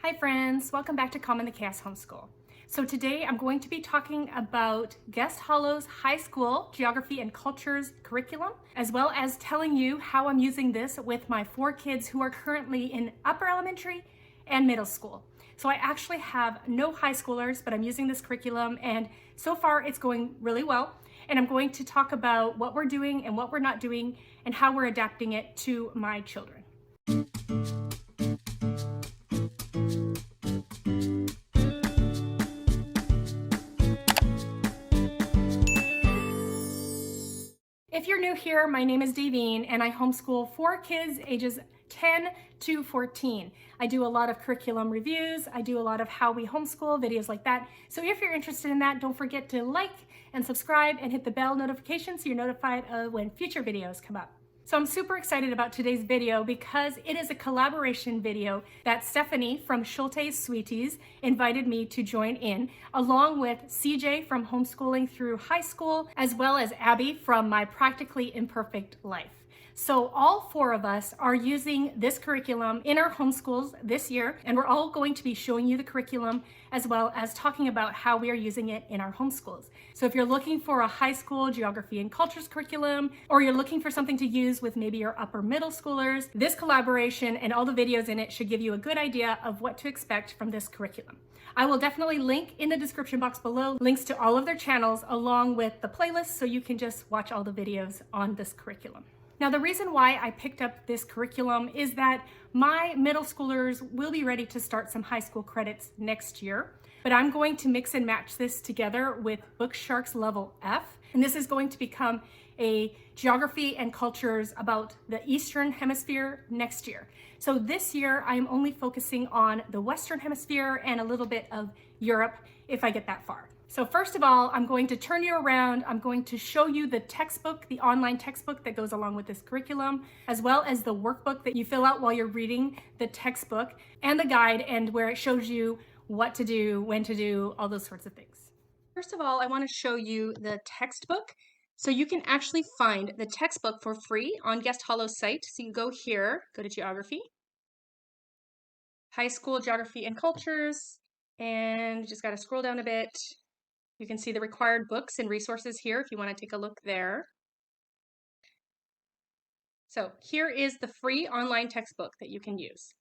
Hi friends, welcome back to Calm in the Chaos Homeschool. So today I'm going to be talking about Guest Hollow's high school geography and cultures curriculum, as well as telling you how I'm using this with my 4 kids who are currently in upper elementary and middle school. So I actually have no high schoolers, but I'm using this curriculum and so far it's going really well. And I'm going to talk about what we're doing and what we're not doing and how we're adapting it to my children. If you're new here, my name is Davine and I homeschool 4 kids ages 10 to 14. I do a lot of curriculum reviews. I do a lot of how we homeschool, videos like that. So if you're interested in that, don't forget to like and subscribe and hit the bell notification so you're notified of when future videos come up. So I'm super excited about today's video because it is a collaboration video that Stephanie from Schulte's Sweeties invited me to join in, along with CJ from Homeschooling Through High School, as well as Abbey from My Practically Imperfect Life. So all 4 of us are using this curriculum in our homeschools this year, and we're all going to be showing you the curriculum as well as talking about how we are using it in our homeschools. So if you're looking for a high school geography and cultures curriculum, or you're looking for something to use with maybe your upper middle schoolers, this collaboration and all the videos in it should give you a good idea of what to expect from this curriculum. I will definitely link in the description box below links to all of their channels along with the playlist so you can just watch all the videos on this curriculum. Now, the reason why I picked up this curriculum is that my middle schoolers will be ready to start some high school credits next year, but I'm going to mix and match this together with Book Shark's Level F, and this is going to become a geography and cultures about the Eastern Hemisphere next year. So this year, I'm only focusing on the Western Hemisphere and a little bit of Europe if I get that far. So first of all, I'm going to turn you around. I'm going to show you the textbook, the online textbook that goes along with this curriculum, as well as the workbook that you fill out while you're reading the textbook, and the guide, and where it shows you what to do, when to do, all those sorts of things. First of all, I want to show you the textbook. So you can actually find the textbook for free on Guest Hollow's site. So you go here, go to Geography, High School Geography and Cultures, and just got to scroll down a bit. You can see the required books and resources here if you want to take a look there. So here is the free online textbook that you can use.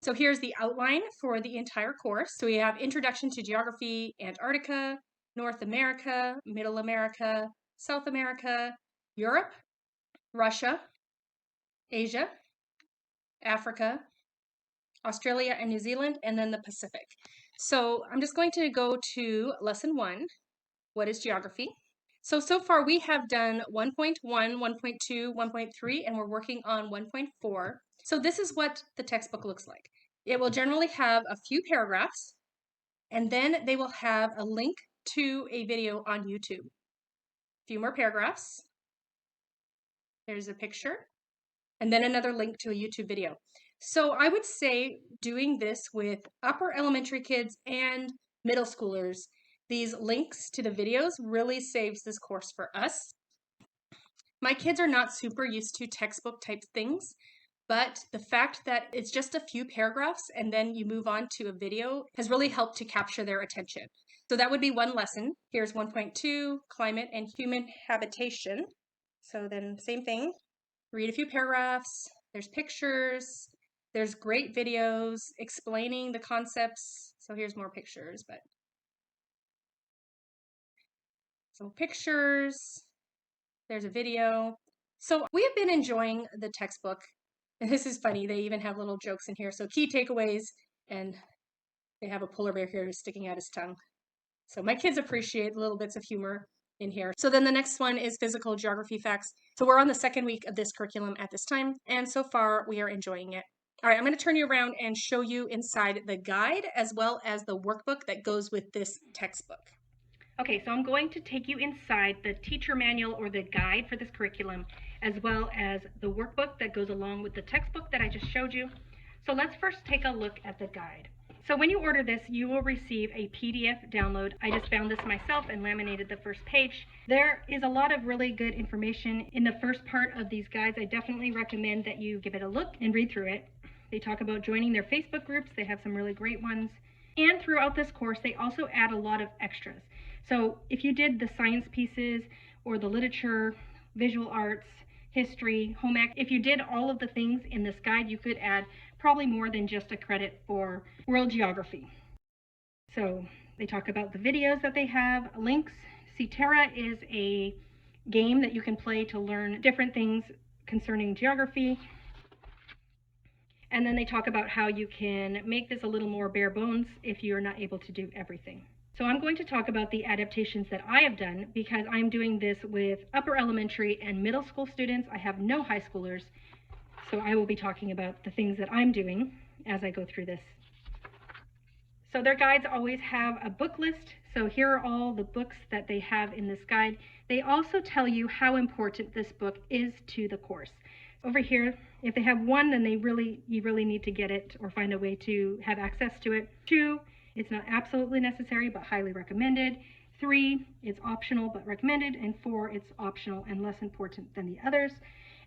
So here's the outline for the entire course. So we have Introduction to Geography, Antarctica, North America, Middle America, South America, Europe, Russia, Asia, Africa, Australia and New Zealand, and then the Pacific. So I'm just going to go to lesson 1, what is geography? So far we have done 1.1, 1.2, 1.3, and we're working on 1.4. So this is what the textbook looks like. It will generally have a few paragraphs, and then they will have a link to a video on YouTube. A few more paragraphs. There's a picture, and then another link to a YouTube video. So I would say doing this with upper elementary kids and middle schoolers, these links to the videos really saves this course for us. My kids are not super used to textbook type things, but the fact that it's just a few paragraphs and then you move on to a video has really helped to capture their attention. So that would be one lesson. Here's 1.2, climate and human habitation. So then same thing, read a few paragraphs, there's pictures, there's great videos explaining the concepts. So here's more pictures, but some pictures, there's a video. So we have been enjoying the textbook, and this is funny, they even have little jokes in here. So key takeaways, and they have a polar bear here sticking out his tongue. So my kids appreciate little bits of humor in here. So then the next one is physical geography facts. So we're on the 2nd week of this curriculum at this time, and so far we are enjoying it. All right, I'm going to turn you around and show you inside the guide as well as the workbook that goes with this textbook. Okay, so I'm going to take you inside the teacher manual or the guide for this curriculum, as well as the workbook that goes along with the textbook that I just showed you. So let's first take a look at the guide. So when you order this, you will receive a PDF download. I just found this myself and laminated the first page. There is a lot of really good information in the first part of these guides. I definitely recommend that you give it a look and read through it. They talk about joining their Facebook groups. They have some really great ones. And throughout this course, they also add a lot of extras. So if you did the science pieces or the literature, visual arts, history, home ec, if you did all of the things in this guide, you could add probably more than just a credit for world geography. So they talk about the videos that they have, links. Cetera is a game that you can play to learn different things concerning geography. And then they talk about how you can make this a little more bare bones if you're not able to do everything. So I'm going to talk about the adaptations that I have done because I'm doing this with upper elementary and middle school students. I have no high schoolers, so I will be talking about the things that I'm doing as I go through this. So their guides always have a book list. So here are all the books that they have in this guide. They also tell you how important this book is to the course. Over here, if they have one, then you really need to get it or find a way to have access to it. 2, it's not absolutely necessary but highly recommended. 3, it's optional but recommended. And 4, it's optional and less important than the others.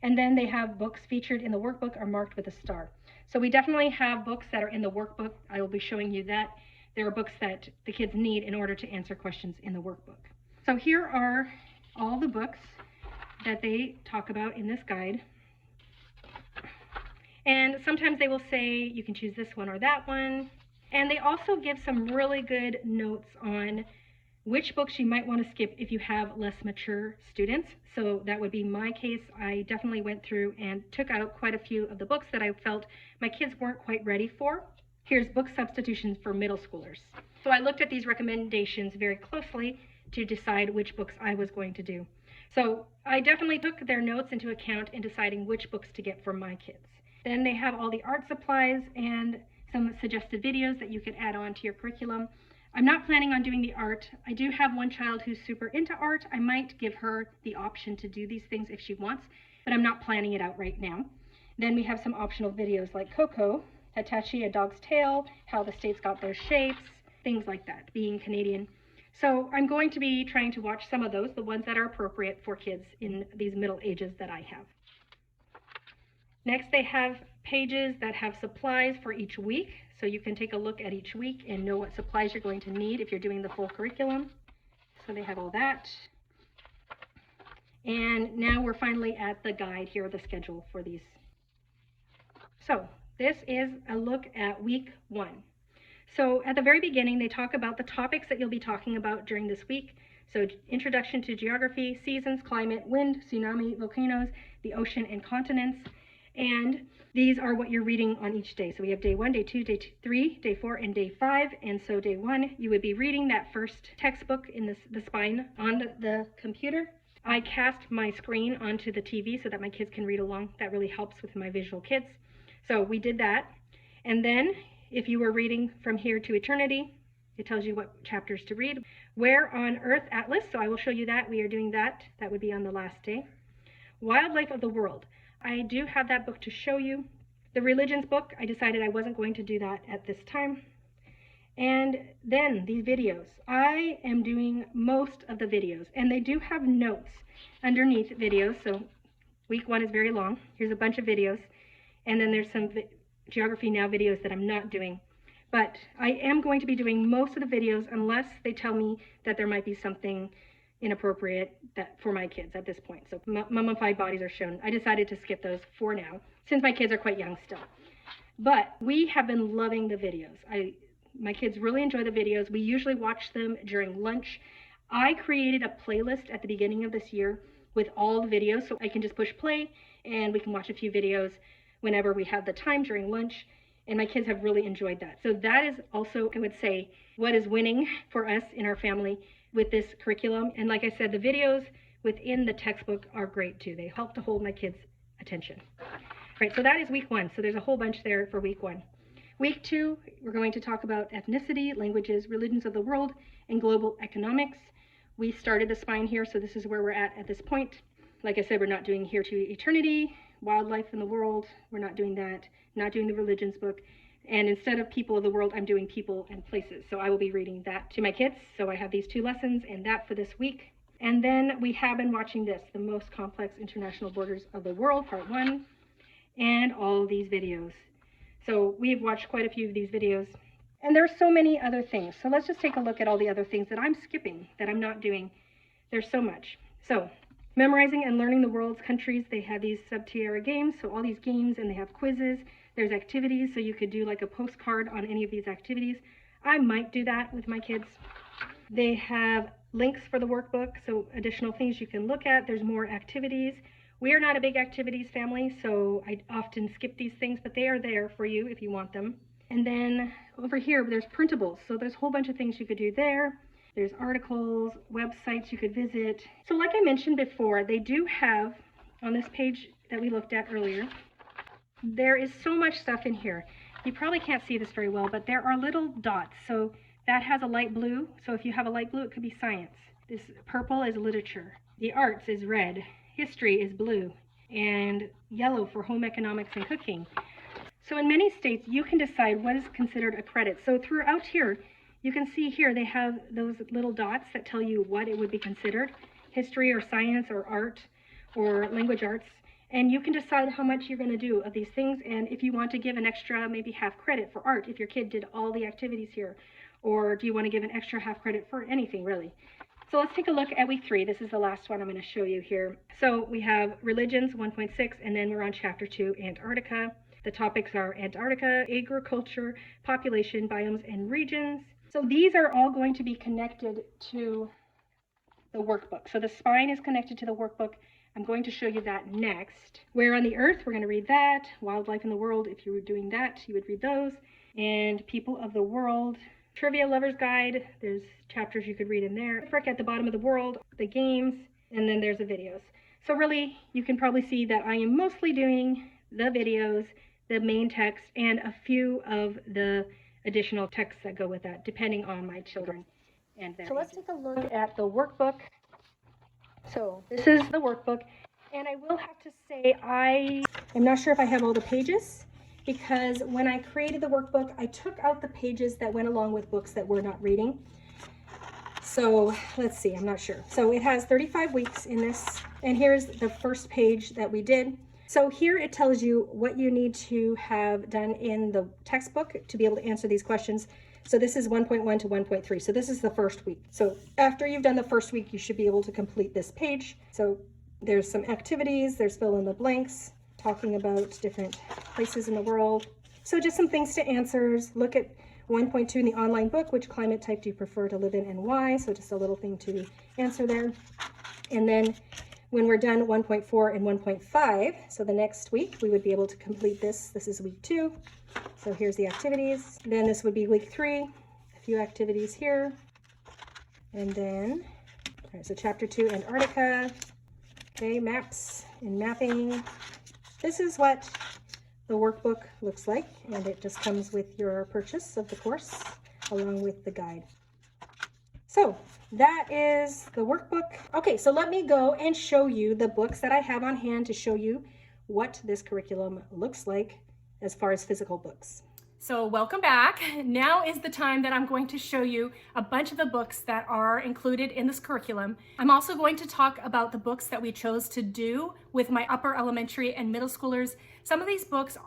And then they have books featured in the workbook are marked with a star. So we definitely have books that are in the workbook. I will be showing you that. There are books that the kids need in order to answer questions in the workbook. So here are all the books that they talk about in this guide. And sometimes they will say you can choose this one or that one. And they also give some really good notes on which books you might want to skip if you have less mature students. So that would be my case. I definitely went through and took out quite a few of the books that I felt my kids weren't quite ready for. Here's book substitutions for middle schoolers. So I looked at these recommendations very closely to decide which books I was going to do. So I definitely took their notes into account in deciding which books to get for my kids. Then they have all the art supplies and some suggested videos that you could add on to your curriculum. I'm not planning on doing the art. I do have one child who's super into art. I might give her the option to do these things if she wants, but I'm not planning it out right now. Then we have some optional videos like Coco, Hitachi, a dog's tail, how the states got their shapes, things like that, being Canadian. So I'm going to be trying to watch some of those, the ones that are appropriate for kids in these middle ages that I have. Next, they have pages that have supplies for each week. So you can take a look at each week and know what supplies you're going to need if you're doing the full curriculum. So they have all that. And now we're finally at the guide here, the schedule for these. So this is a look at week 1. So at the very beginning, they talk about the topics that you'll be talking about during this week. So introduction to geography, seasons, climate, wind, tsunami, volcanoes, the ocean and continents. And these are what you're reading on each day. So we have day 1, day 2, day 3, day 4, and day 5. And so day 1, you would be reading that first textbook in the spine on the computer. I cast my screen onto the TV so that my kids can read along. That really helps with my visual kids. So we did that. And then if you were reading From Here to Eternity, it tells you what chapters to read. Where on Earth Atlas, so I will show you that. We are doing that. That would be on the last day. Wildlife of the World. I do have that book to show you. The religions book, I decided I wasn't going to do that at this time. And then these videos. I am doing most of the videos, and they do have notes underneath videos. So week 1 is very long. Here's a bunch of videos. And then there's some Geography Now videos that I'm not doing. But I am going to be doing most of the videos unless they tell me that there might be something inappropriate for my kids at this point. So mummified bodies are shown. I decided to skip those for now, since my kids are quite young still. But we have been loving the videos. My kids really enjoy the videos. We usually watch them during lunch. I created a playlist at the beginning of this year with all the videos, so I can just push play and we can watch a few videos whenever we have the time during lunch. And my kids have really enjoyed that. So that is also, I would say, what is winning for us in our family with this curriculum. And like I said, the videos within the textbook are great too. They help to hold my kids' attention. Right, so that is week 1. So there's a whole bunch there for week 1. Week 2, we're going to talk about ethnicity, languages, religions of the world, and global economics. We started the spine here, so this is where we're at this point. Like I said, we're not doing Here to Eternity, Wildlife in the World. We're not doing that. Not doing the religions book. And instead of People of the World, I'm doing People and Places. So I will be reading that to my kids. So I have these 2 lessons and that for this week. And then we have been watching this, The Most Complex International Borders of the World, Part 1, and all these videos. So we've watched quite a few of these videos. And there's so many other things. So let's just take a look at all the other things that I'm skipping, that I'm not doing. There's so much. So memorizing and learning the world's countries, they have these sub-tiara games. So all these games, and they have quizzes. There's activities, so you could do like a postcard on any of these activities. I might do that with my kids. They have links for the workbook, so additional things you can look at. There's more activities. We are not a big activities family, so I often skip these things, but they are there for you if you want them. And then over here, there's printables. So there's a whole bunch of things you could do there. There's articles, websites you could visit. So like I mentioned before, they do have, on this page that we looked at earlier, there is so much stuff in here. You probably can't see this very well, but there are little dots. So that has a light blue. So if you have a light blue, it could be science. This purple is literature. The arts is red. History is blue. And yellow for home economics and cooking. So in many states, you can decide what is considered a credit. So throughout here, you can see here they have those little dots that tell you what it would be considered. History or science or art or language arts. And you can decide how much you're going to do of these things. And if you want to give an extra, maybe half credit for art, if your kid did all the activities here. Or do you want to give an extra half credit for anything, really? So let's take a look at week 3. This is the last one I'm going to show you here. So we have religions 1.6, and then we're on chapter 2, Antarctica. The topics are Antarctica, agriculture, population, biomes, and regions. So these are all going to be connected to the workbook. So the spine is connected to the workbook. I'm going to show you that next. Where on the Earth, we're going to read that. Wildlife in the World, if you were doing that, you would read those. And People of the World. Trivia Lover's Guide, there's chapters you could read in there. Frick at the Bottom of the World, the games, and then there's the videos. So really, you can probably see that I am mostly doing the videos, the main text, and a few of the additional texts that go with that, depending on my children and their. So let's take a look at the workbook. So this is the workbook, and I will have to say I am not sure if I have all the pages, because when I created the workbook, I took out the pages that went along with books that we're not reading. So let's see, I'm not sure. So it has 35 weeks in this, and here's the first page that we did. So here it tells you what you need to have done in the textbook to be able to answer these questions. So this is 1.1 to 1.3. So this is the first week. So after you've done the first week, you should be able to complete this page. So there's some activities, there's fill in the blanks, talking about different places in the world. So just some things to answers. Look at 1.2 in the online book, which climate type do you prefer to live in and why? So just a little thing to answer there. And then when we're done 1.4 and 1.5, so the next week we would be able to complete this. This is week 2. So here's the activities. Then this would be week 3, a few activities here. And then, all right, so chapter 2, Antarctica. Okay, maps and mapping. This is what the workbook looks like, and it just comes with your purchase of the course along with the guide. So that is the workbook. Okay, so let me go and show you the books that I have on hand to show you what this curriculum looks like as far as physical books. So welcome back. Now is the time that I'm going to show you a bunch of the books that are included in this curriculum. I'm also going to talk about the books that we chose to do with my upper elementary and middle schoolers. Some of these books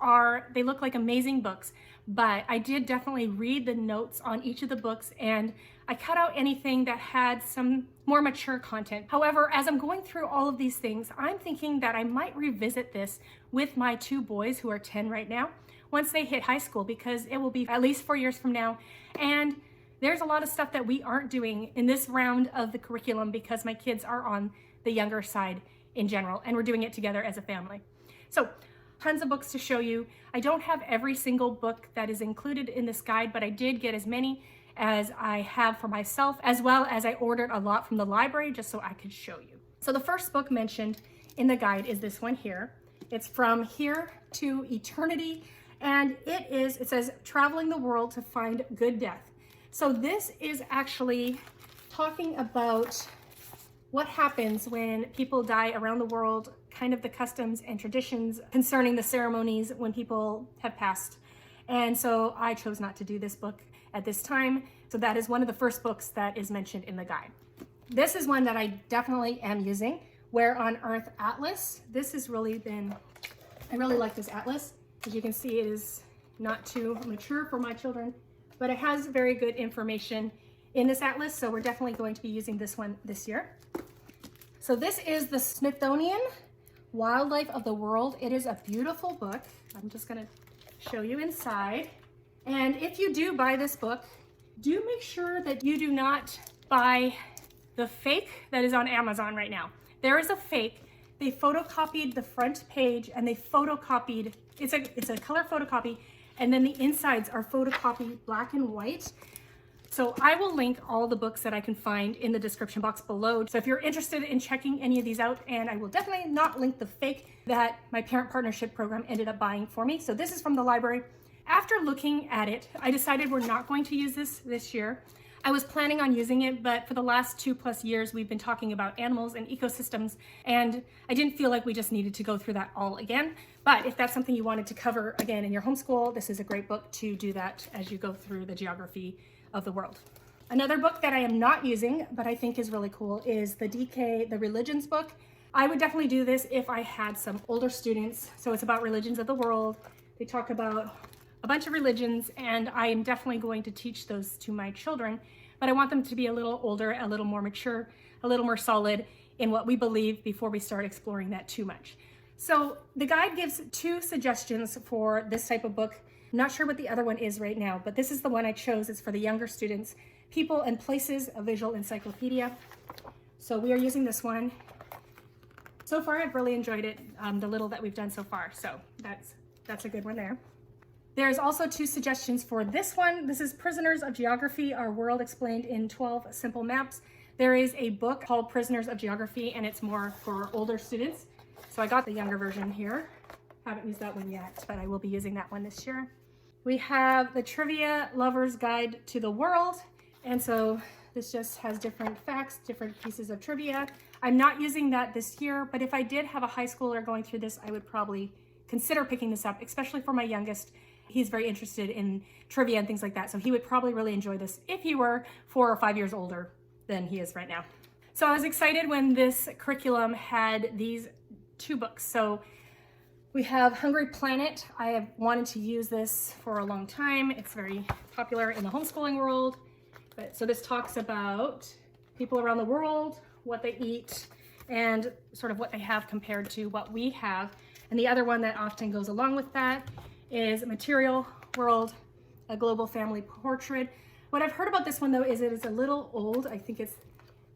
they look like amazing books, but I did definitely read the notes on each of the books, and I cut out anything that had some more mature content. However, as I'm going through all of these things, I'm thinking that I might revisit this with my 2 boys who are 10 right now, once they hit high school, because it will be at least 4 years from now. And there's a lot of stuff that we aren't doing in this round of the curriculum because my kids are on the younger side in general, and we're doing it together as a family. So tons of books to show you. I don't have every single book that is included in this guide, but I did get as many as I have for myself, as well as I ordered a lot from the library just so I could show you. So the first book mentioned in the guide is this one here. It's From Here to Eternity. And it says, Traveling the World to Find Good Death. So this is actually talking about what happens when people die around the world, kind of the customs and traditions concerning the ceremonies when people have passed. And so I chose not to do this book at this time. So that is one of the first books that is mentioned in the guide. This is one that I definitely am using, Where on Earth Atlas. This has really been, I really like this atlas. As you can see, it is not too mature for my children, but it has very good information in this atlas, so we're definitely going to be using this one this year. So this is the Smithsonian Wildlife of the World. It is a beautiful book. I'm just gonna show you inside. And if you do buy this book, do make sure that you do not buy the fake that is on Amazon right now. There is a fake. They photocopied the front page and they photocopied, it's a color photocopy, and then the insides are photocopied black and white. So I will link all the books that I can find in the description box below. So if you're interested in checking any of these out, and I will definitely not link the fake that my parent partnership program ended up buying for me. So this is from the library. After looking at it, I decided we're not going to use this year. I was planning on using it, but for the last 2+ years, we've been talking about animals and ecosystems, and I didn't feel like we just needed to go through that all again. But if that's something you wanted to cover again in your homeschool, this is a great book to do that as you go through the geography of the world. Another book that I am not using, but I think is really cool, is the DK, the religions book. I would definitely do this if I had some older students. So it's about religions of the world. They talk about a bunch of religions, and I am definitely going to teach those to my children, but I want them to be a little older, a little more mature, a little more solid in what we believe before we start exploring that too much. So the guide gives 2 suggestions for this type of book. I'm not sure what the other one is right now, but this is the one I chose. It's for the younger students. People and Places, a visual encyclopedia. So we are using this one. So far, I've really enjoyed it, the little that we've done so far. So that's a good one there. There's also 2 suggestions for this one. This is Prisoners of Geography, Our World Explained in 12 Simple Maps. There is a book called Prisoners of Geography, and it's more for older students. So I got the younger version here. Haven't used that one yet, but I will be using that one this year. We have the Trivia Lover's Guide to the World. And so this just has different facts, different pieces of trivia. I'm not using that this year, but if I did have a high schooler going through this, I would probably consider picking this up, especially for my youngest. He's very interested in trivia and things like that. So he would probably really enjoy this if he were 4 or 5 years older than he is right now. So I was excited when this curriculum had these 2 books. So we have Hungry Planet. I have wanted to use this for a long time. It's very popular in the homeschooling world. So this talks about people around the world, what they eat, and sort of what they have compared to what we have. And the other one that often goes along with that is Material World, a Global Family Portrait. What I've heard about this one though is it is a little old. I think it's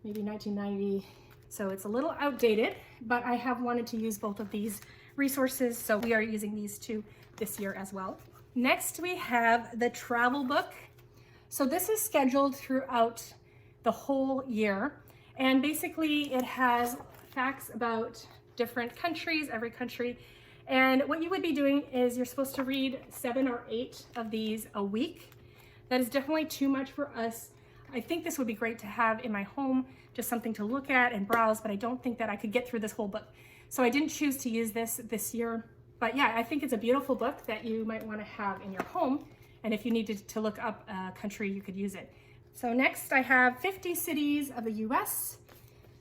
maybe 1990. So it's a little outdated, but I have wanted to use both of these resources. So we are using these 2 this year as well. Next, we have the travel book. So this is scheduled throughout the whole year. And basically it has facts about different countries, every country. And what you would be doing is you're supposed to read 7 or 8 of these a week. That is definitely too much for us. I think this would be great to have in my home, just something to look at and browse, but I don't think that I could get through this whole book. So I didn't choose to use this year. But yeah, I think it's a beautiful book that you might want to have in your home. And if you needed to look up a country, you could use it. So next I have 50 cities of the US.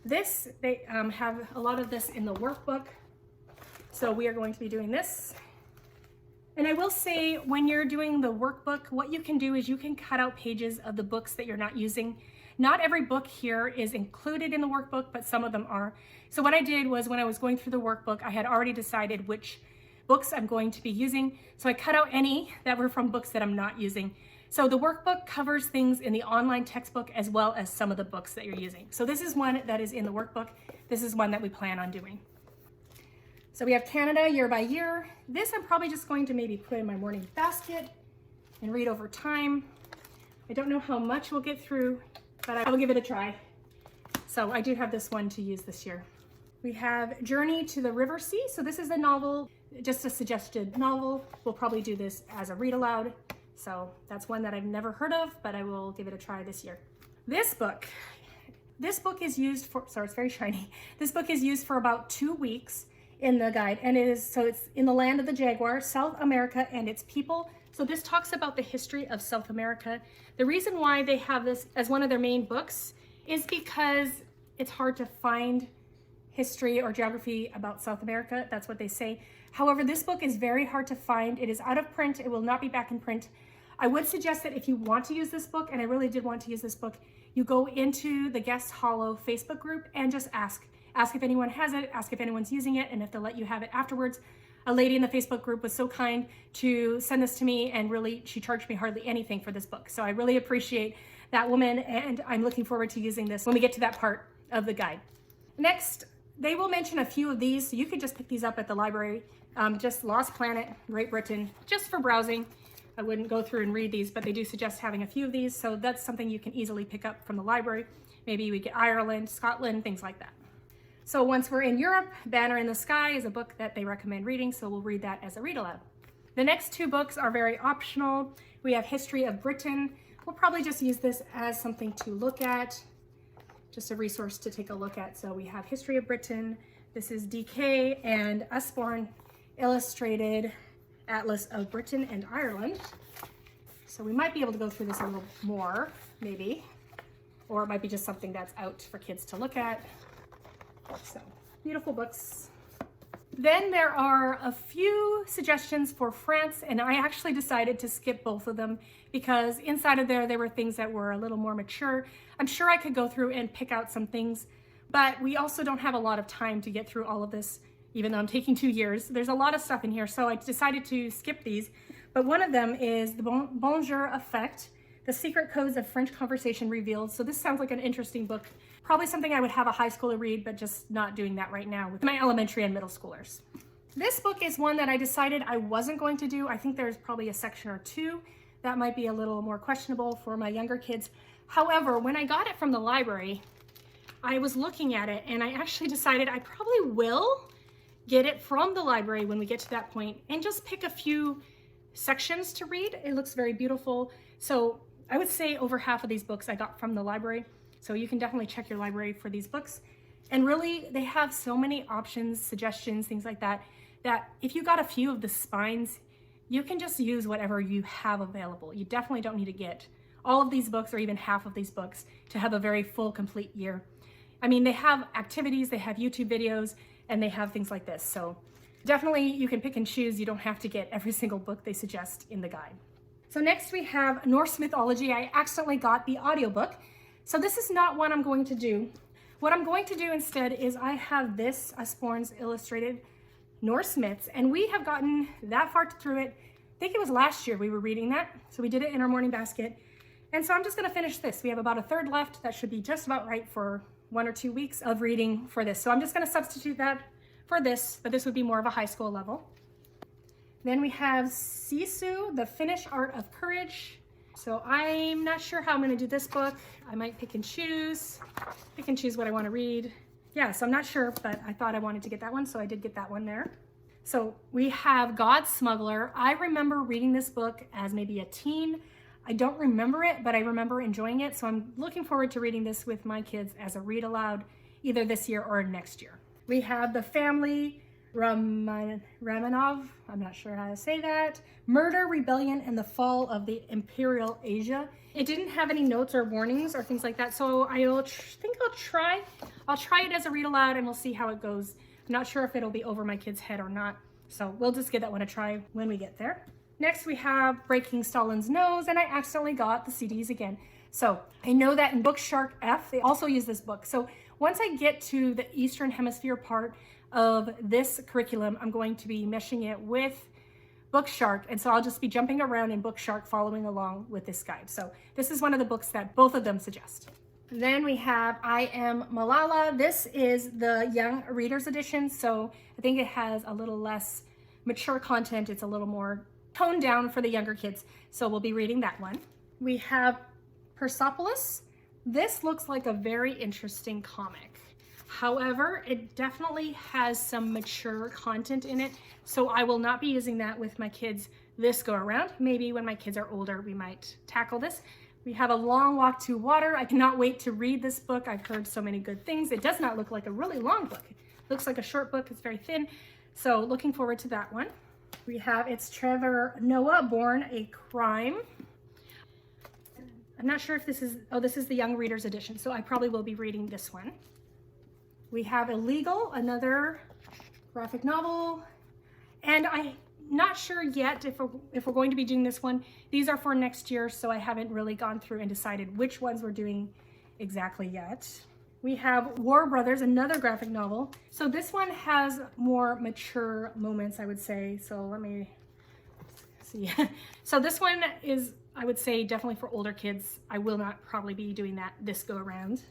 They have a lot of this in the workbook. So we are going to be doing this. And I will say, when you're doing the workbook, what you can do is you can cut out pages of the books that you're not using. Not every book here is included in the workbook, but some of them are. So what I did was, when I was going through the workbook, I had already decided which books I'm going to be using. So I cut out any that were from books that I'm not using. So the workbook covers things in the online textbook as well as some of the books that you're using. So this is one that is in the workbook. This is one that we plan on doing. So we have Canada year by year. This I'm probably just going to maybe put in my morning basket and read over time. I don't know how much we'll get through, but I will give it a try. So I do have this one to use this year. We have Journey to the River Sea. So this is a novel, just a suggested novel. We'll probably do this as a read aloud. So that's one that I've never heard of, but I will give it a try this year. This book is used for, sorry, it's very shiny. This book is used for about 2 weeks in the guide, and it's in the land of the jaguar, South America and its people. So this talks about the history of South America. The reason why they have this as one of their main books is because it's hard to find history or geography about South America. That's what they say. However, this book is very hard to find. It is out of print. It will not be back in print. I would suggest that if you want to use this book, and I really did want to use this book, you go into the Guest Hollow Facebook group and just ask. Ask if anyone has it, ask if anyone's using it, and if they'll let you have it afterwards. A lady in the Facebook group was so kind to send this to me, and really, she charged me hardly anything for this book. So I really appreciate that woman, and I'm looking forward to using this when we get to that part of the guide. Next, they will mention a few of these, so you could just pick these up at the library. Just Lost Planet, Great Britain, just for browsing. I wouldn't go through and read these, but they do suggest having a few of these, so that's something you can easily pick up from the library. Maybe we get Ireland, Scotland, things like that. So once we're in Europe, Banner in the Sky is a book that they recommend reading, so we'll read that as a read aloud. The next two books are very optional. We have History of Britain. We'll probably just use this as something to look at, just a resource to take a look at. So we have History of Britain. This is DK and Usborne Illustrated Atlas of Britain and Ireland. So we might be able to go through this a little more, maybe, or it might be just something that's out for kids to look at. So, beautiful books. Then there are a few suggestions for France, and I actually decided to skip both of them because inside of there were things that were a little more mature. I'm sure I could go through and pick out some things, but we also don't have a lot of time to get through all of this, even though I'm taking 2 years. There's a lot of stuff in here, so I decided to skip these. But one of them is The Bonjour Effect, The Secret Codes of French Conversation Revealed. So this sounds like an interesting book. Probably something I would have a high schooler read, but just not doing that right now with my elementary and middle schoolers. This book is one that I decided I wasn't going to do. I think there's probably a section or two that might be a little more questionable for my younger kids. However, when I got it from the library, I was looking at it and I actually decided I probably will get it from the library when we get to that point and just pick a few sections to read. It looks very beautiful. So I would say over half of these books I got from the library. So you can definitely check your library for these books. And really, they have so many options, suggestions, things like that, that if you got a few of the spines, you can just use whatever you have available. You definitely don't need to get all of these books or even half of these books to have a very full, complete year. I mean, they have activities, they have YouTube videos, and they have things like this. So definitely you can pick and choose. You don't have to get every single book they suggest in the guide. So next we have Norse mythology. I accidentally got the audiobook. So this is not what I'm going to do. What I'm going to do instead is I have this Usborne's Illustrated Norse Myths, and we have gotten that far through it. I think it was last year we were reading that. So we did it in our morning basket. And so I'm just gonna finish this. We have about a third left. That should be just about right for 1 or 2 weeks of reading for this. So I'm just gonna substitute that for this, but this would be more of a high school level. Then we have Sisu, The Finnish Art of Courage. So I'm not sure how I'm gonna do this book. I might pick and choose what I wanna read. Yeah, so I'm not sure, but I thought I wanted to get that one, so I did get that one there. So we have God's Smuggler. I remember reading this book as maybe a teen. I don't remember it, but I remember enjoying it. So I'm looking forward to reading this with my kids as a read aloud, either this year or next year. We have The Family Romanov, I'm not sure how to say that. Murder, Rebellion, and the Fall of the Imperial Asia. It didn't have any notes or warnings or things like that, so I'll try it as a read aloud and we'll see how it goes. I'm not sure if it'll be over my kid's head or not, so we'll just give that one a try when we get there. Next we have Breaking Stalin's Nose, and I accidentally got the CDs again. So I know that in Bookshark F, they also use this book. So once I get to the Eastern Hemisphere part of this curriculum, I'm going to be meshing it with Bookshark, and so I'll just be jumping around in Bookshark following along with this guide. So this is one of the books that both of them suggest. Then we have I Am Malala. This is the Young Readers Edition, so I think it has a little less mature content. It's a little more toned down for the younger kids, so we'll be reading that one. We have Persepolis. This looks like a very interesting comic. However, it definitely has some mature content in it, so I will not be using that with my kids this go around. Maybe when my kids are older, we might tackle this. We have A Long Walk to Water. I cannot wait to read this book. I've heard so many good things. It does not look like a really long book. It looks like a short book. It's very thin, so looking forward to that one. We have It's Trevor Noah, Born a Crime. I'm not sure if this is, oh, this is the Young Readers Edition, so I probably will be reading this one. We have Illegal, another graphic novel. And I'm not sure yet if we're going to be doing this one. These are for next year, so I haven't really gone through and decided which ones we're doing exactly yet. We have War Brothers, another graphic novel. So this one has more mature moments, I would say. So let me see. So this one is, I would say, definitely for older kids. I will not probably be doing that this go around.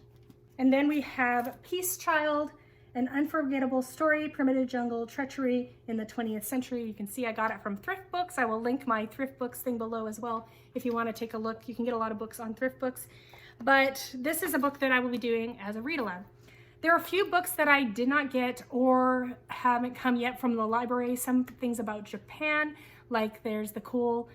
And then we have Peace Child, An Unforgettable Story, Primitive Jungle Treachery in the 20th Century. You can see I got it from Thrift Books. I will link my Thrift Books thing below as well if you want to take a look. You can get a lot of books on Thrift Books. But this is a book that I will be doing as a read-aloud. There are a few books that I did not get or haven't come yet from the library. Some things about Japan, like there's the cool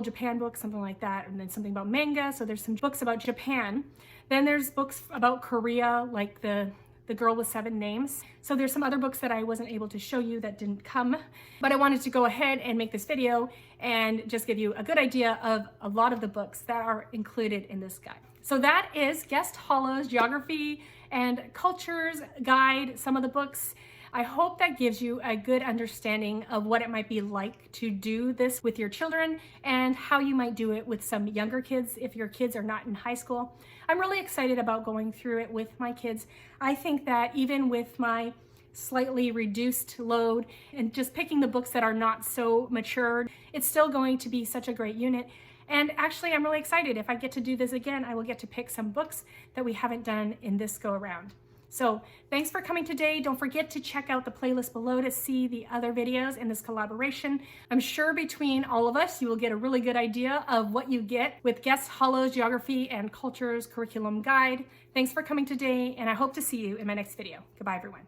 Japan book, something like that, and then something about manga. So there's some books about Japan. Then there's books about Korea, like the Girl with 7 Names. So there's some other books that I wasn't able to show you that didn't come, but I wanted to go ahead and make this video and just give you a good idea of a lot of the books that are included in this guide. So that is Guest Hollow's Geography and Cultures Guide, some of the books. I hope that gives you a good understanding of what it might be like to do this with your children and how you might do it with some younger kids if your kids are not in high school. I'm really excited about going through it with my kids. I think that even with my slightly reduced load and just picking the books that are not so matured, it's still going to be such a great unit. And actually, I'm really excited. If I get to do this again, I will get to pick some books that we haven't done in this go around. So thanks for coming today. Don't forget to check out the playlist below to see the other videos in this collaboration. I'm sure between all of us, you will get a really good idea of what you get with Guest Hollow's Geography and Cultures Curriculum Guide. Thanks for coming today, and I hope to see you in my next video. Goodbye, everyone.